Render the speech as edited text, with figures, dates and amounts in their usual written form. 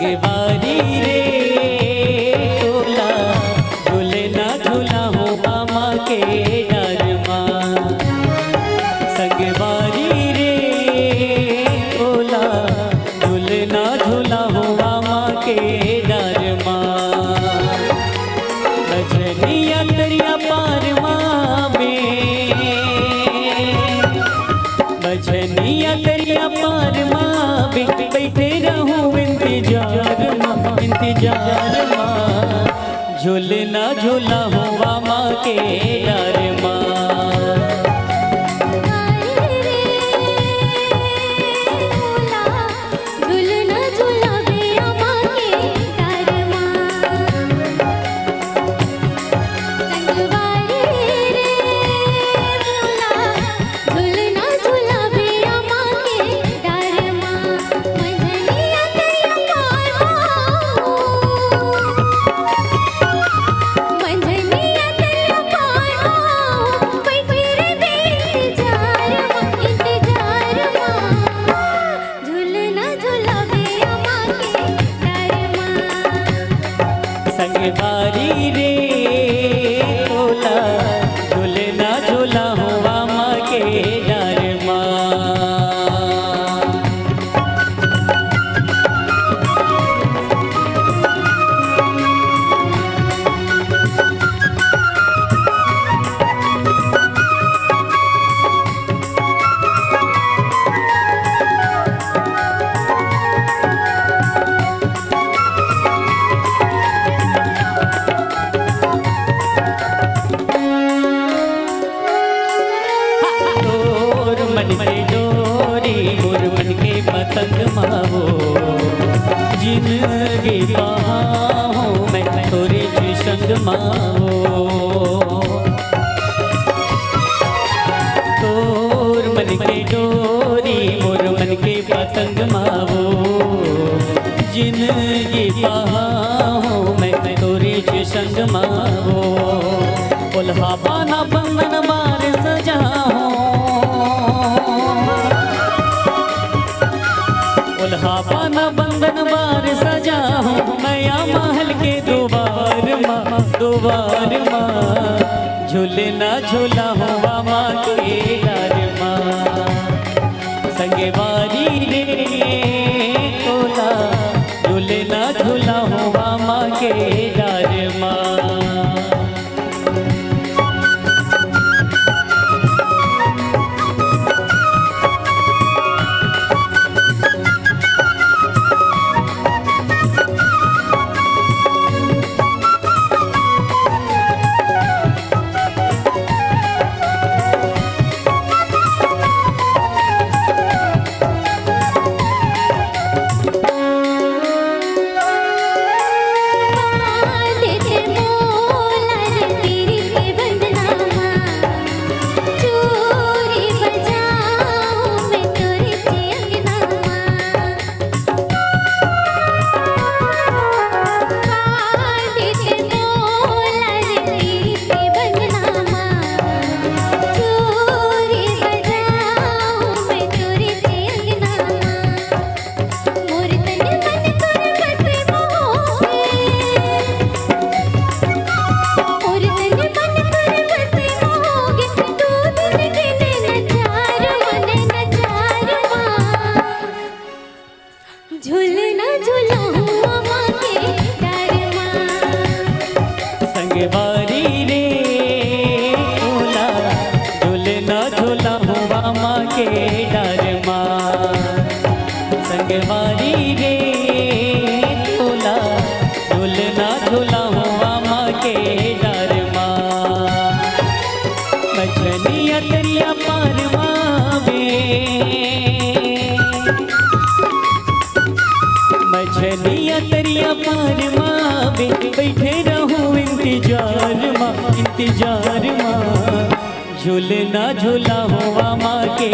संगवारी रे तोला झूलना झूला हो मामा के डर माँ। संगवारी रे तोला झूलना झूला हो मामा के डर माँ। भजनिया दरिया पार माँ में, भजनिया दरिया पार माँ में बैठे रहूं इंतजार माँ, इंतजार माँ। झूलना झूला हुआ माँ के डर माँ। संगवारी रे तोला झूलना झूला हुआ माँ के डर माँ। मन के डोरी मोर मन के पतंग मावो, जिंदगी पाऊं मैं तोरे संग मावो। तोर मन के डोरी मोर मन के पतंग मावो, जिंदगी पाऊं मैं तोरे संग मावो। उल्हा बाना बंधन मार सजाऊं, उल्हा पाना बंधन बार सजा हूँ नया महल के द्वार माँ, द्वार माँ। झूलना झूला हुआ माँ के डर माँ। संगवारी रे तोला झूलना झूला हुआ माँ के डर माँ। झूलना झूला हुआ माँ के डर माँ। संगवारी रे तोला झूलना झूला हुआ माँ के डर माँ। संगवारी रे तोला झूलना झूला हुआ माँ के डर माँ। भजनिया दरिया पार माँ में, मछलिया दरिया पार माँ बैठे रहूं इंतजार माँ, इंतजार माँ। झूलना झूला हुआ माँ के